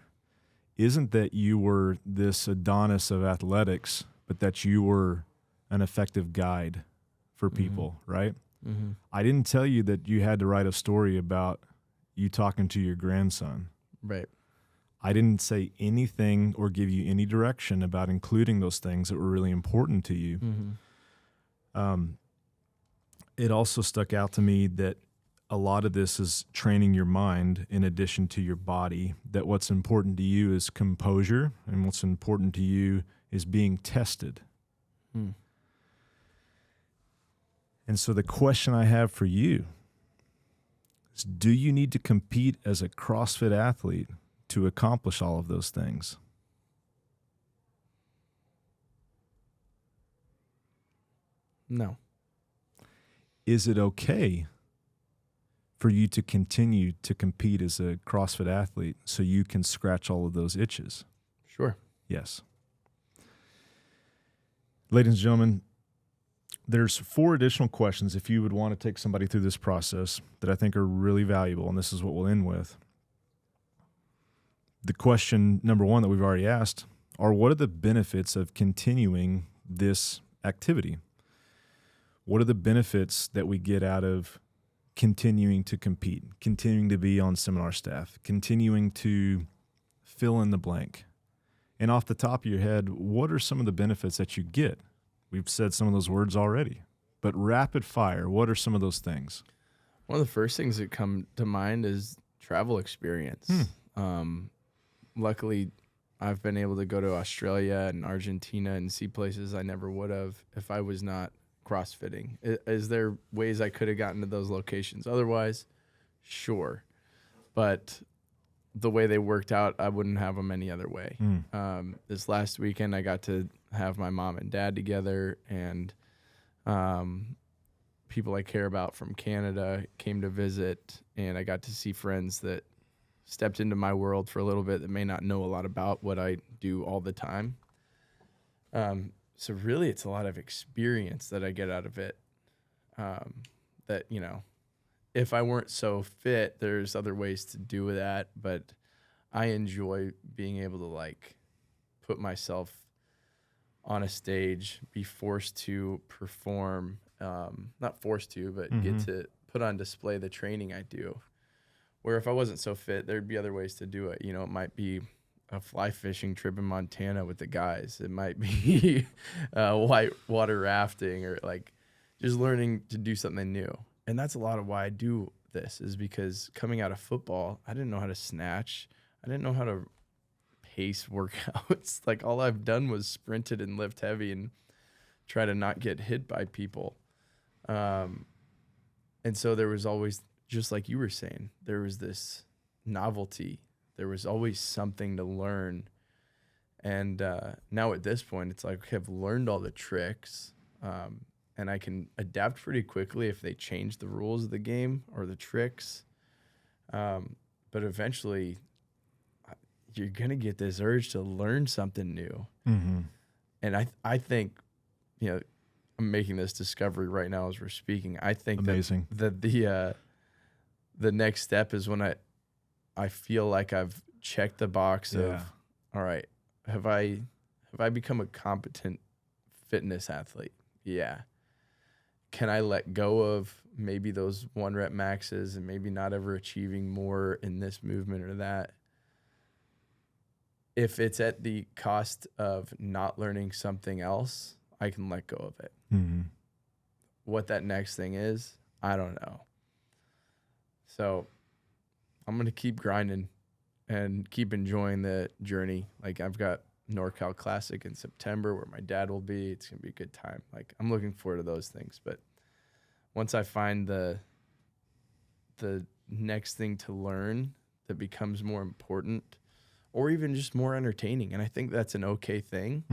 S1: isn't that you were this Adonis of athletics, but that you were an effective guide for people, right? I didn't tell you that you had to write a story about you talking to your grandson.
S2: Right.
S1: I didn't say anything or give you any direction about including those things that were really important to you. It also stuck out to me that a lot of this is training your mind in addition to your body, that what's important to you is composure, and what's important to you is being tested. And so the question I have for you is, do you need to compete as a CrossFit athlete to accomplish all of those things?
S2: No.
S1: Is it okay for you to continue to compete as a CrossFit athlete so you can scratch all of those itches?
S2: Sure.
S1: Yes. Ladies and gentlemen, there's 4 additional questions if you would want to take somebody through this process that I think are really valuable, and this is what we'll end with. The question number 1 that we've already asked are, what are the benefits of continuing this activity? What are the benefits that we get out of continuing to compete, continuing to be on seminar staff, continuing to fill in the blank? And off the top of your head, what are some of the benefits that you get? We've said some of those words already, but rapid fire, what are some of those things?
S2: One of the first things that come to mind is travel experience. Luckily, I've been able to go to Australia and Argentina and see places I never would have if I was not CrossFitting. Is there ways I could have gotten to those locations otherwise? Sure. But the way they worked out, I wouldn't have them any other way. This last weekend, I got to have my mom and dad together, and people I care about from Canada came to visit, and I got to see friends that stepped into my world for a little bit that may not know a lot about what I do all the time. So really, it's a lot of experience that I get out of it. That, you know, if I weren't so fit, there's other ways to do that, but I enjoy being able to like put myself on a stage, be forced to perform, not forced to, but get to put on display the training I do. Where if I wasn't so fit, there'd be other ways to do it. You know, it might be a fly fishing trip in Montana with the guys. It might be white water rafting, or like just learning to do something new. And that's a lot of why I do this, is because coming out of football, I didn't know how to snatch. I didn't know how to pace workouts. Like all I've done was sprinted and lift heavy and try to not get hit by people. And so there was always, just like you were saying, there was this novelty. There was always something to learn. And now at this point, it's like, okay, I've learned all the tricks. And I can adapt pretty quickly if they change the rules of the game or the tricks. But eventually, you're going to get this urge to learn something new. And I think, you know, I'm making this discovery right now as we're speaking. I think
S1: Amazing.
S2: that the next step is when I feel like I've checked the box of, all right, have I become a competent fitness athlete? Yeah. Can I let go of maybe those 1 rep maxes and maybe not ever achieving more in this movement or that? If it's at the cost of not learning something else, I can let go of it. What that next thing is, I don't know. So I'm going to keep grinding and keep enjoying the journey. Like I've got NorCal Classic in September where my dad will be. It's going to be a good time. Like I'm looking forward to those things. But once I find the next thing to learn that becomes more important or even just more entertaining, and I think that's an okay thing,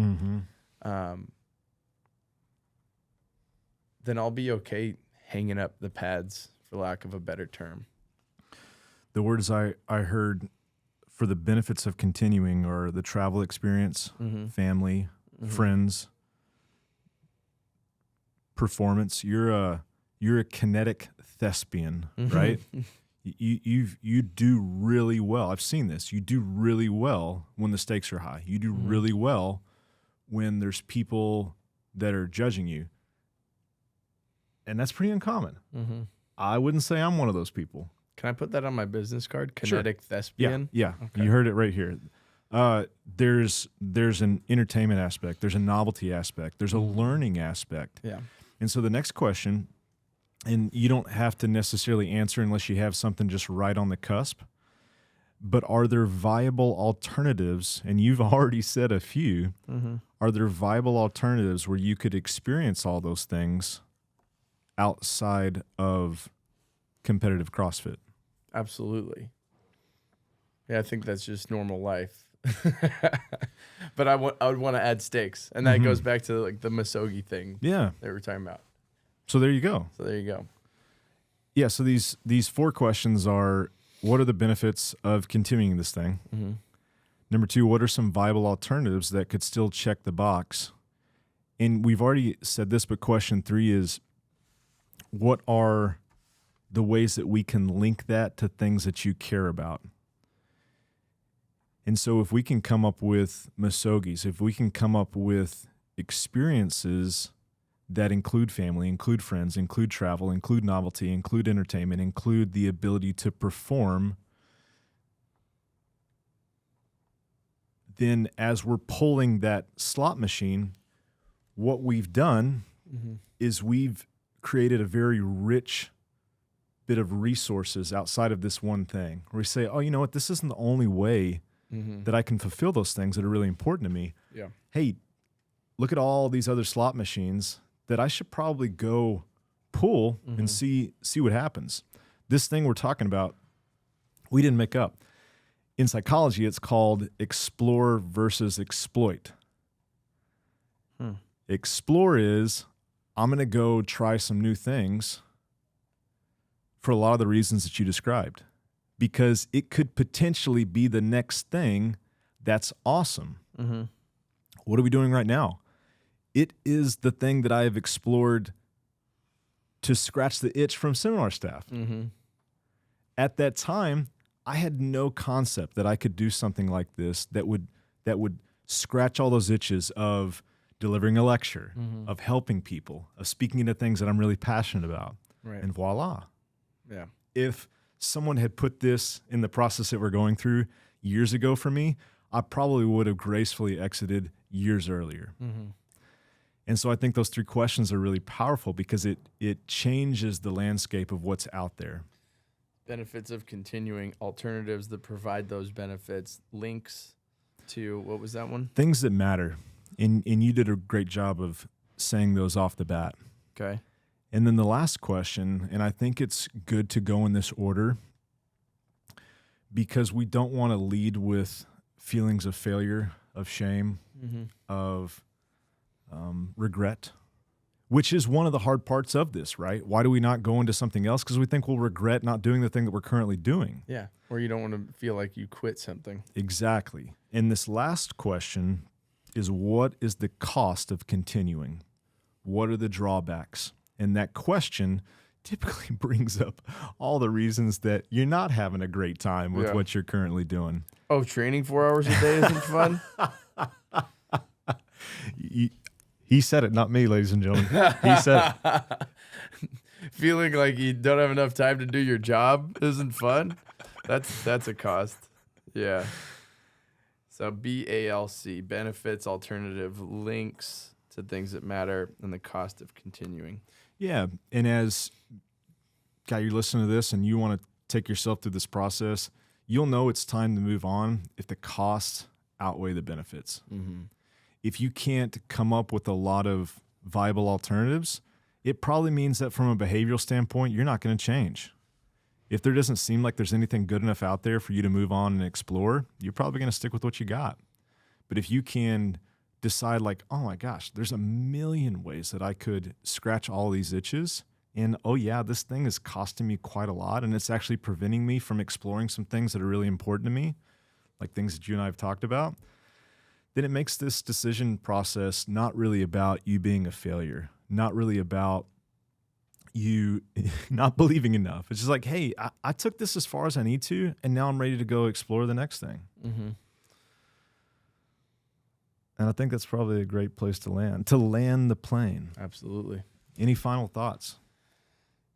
S2: then I'll be okay hanging up the pads, for lack of a better term.
S1: The words I heard for the benefits of continuing are the travel experience, family, friends, performance. You're a kinetic thespian, right? You do really well. I've seen this. You do really well when the stakes are high. You do really well when there's people that are judging you. And that's pretty uncommon. I wouldn't say I'm one of those people.
S2: Can I put that on my business card? Kinetic thespian?
S1: Yeah.
S2: Okay.
S1: You heard it right here. There's an entertainment aspect. There's a novelty aspect. There's a learning aspect.
S2: Yeah.
S1: And so the next question, and you don't have to necessarily answer unless you have something just right on the cusp, but are there viable alternatives? And you've already said a few. Are there viable alternatives where you could experience all those things outside of competitive CrossFit?
S2: Absolutely. Yeah, I think that's just normal life. But I would want to add stakes, and that goes back to like the misogi thing.
S1: Yeah.
S2: That we're talking about.
S1: So there you go. Yeah. So these 4 questions are: what are the benefits of continuing this thing?
S2: Mm-hmm.
S1: Number 2, what are some viable alternatives that could still check the box? And we've already said this, but question 3 is: what are the ways that we can link that to things that you care about? And so if we can come up with misogis, if we can come up with experiences that include family, include friends, include travel, include novelty, include entertainment, include the ability to perform, then as we're pulling that slot machine, what we've done is we've created a very rich bit of resources outside of this one thing, where we say, oh, you know what, this isn't the only way that I can fulfill those things that are really important to me.
S2: Yeah.
S1: Hey, look at all these other slot machines that I should probably go pull and see what happens. This thing we're talking about, we didn't make up. In psychology, it's called explore versus exploit. Explore is, I'm going to go try some new things for a lot of the reasons that you described, because it could potentially be the next thing that's awesome. What are we doing right now? It is the thing that I have explored to scratch the itch from seminar staff. At that time, I had no concept that I could do something like this that would scratch all those itches of delivering a lecture, of helping people, of speaking into things that I'm really passionate about.
S2: Right.
S1: And voila.
S2: Yeah.
S1: If someone had put this in the process that we're going through years ago for me, I probably would have gracefully exited years earlier. And so I think those 3 questions are really powerful because it changes the landscape of what's out there.
S2: Benefits of continuing, alternatives that provide those benefits, links to, what was that one?
S1: Things that matter. And you did a great job of saying those off the bat.
S2: Okay.
S1: And then the last question, and I think it's good to go in this order because we don't want to lead with feelings of failure, of shame, of regret, which is one of the hard parts of this, right? Why do we not go into something else? Because we think we'll regret not doing the thing that we're currently doing.
S2: Yeah, or you don't want to feel like you quit something.
S1: Exactly. And this last question is, what is the cost of continuing? What are the drawbacks? And that question typically brings up all the reasons that you're not having a great time with what you're currently doing.
S2: Oh, training 4 hours a day isn't fun?
S1: He said it, not me, ladies and gentlemen. He said it.
S2: Feeling like you don't have enough time to do your job isn't fun? That's a cost. Yeah. So BALC, benefits, alternative, links to things that matter, and the cost of continuing.
S1: Yeah, and as guy, you're listening to this and you want to take yourself through this process, you'll know it's time to move on if the costs outweigh the benefits. If you can't come up with a lot of viable alternatives, it probably means that from a behavioral standpoint, you're not going to change. If there doesn't seem like there's anything good enough out there for you to move on and explore, you're probably going to stick with what you got. But if you can decide like, oh my gosh, there's a million ways that I could scratch all these itches, and oh yeah, this thing is costing me quite a lot, and it's actually preventing me from exploring some things that are really important to me, like things that you and I have talked about, then it makes this decision process not really about you being a failure, not really about you not believing enough. It's just like, hey, I took this as far as I need to, and now I'm ready to go explore the next thing. And I think that's probably a great place to land the plane.
S2: Absolutely.
S1: Any final thoughts?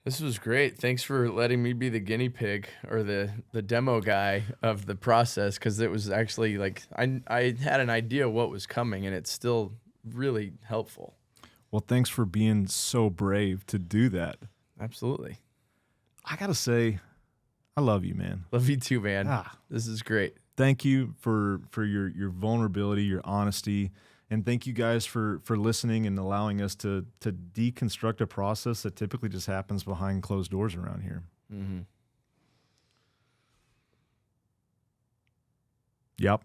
S2: This was great. Thanks for letting me be the guinea pig or the demo guy of the process, because it was actually like I had an idea what was coming, and it's still really helpful.
S1: Well, thanks for being so brave to do that.
S2: Absolutely.
S1: I got to say, I love you, man.
S2: Love you too, man. This is great.
S1: Thank you for your vulnerability, your honesty, and thank you guys for listening and allowing us to deconstruct a process that typically just happens behind closed doors around here. Yep.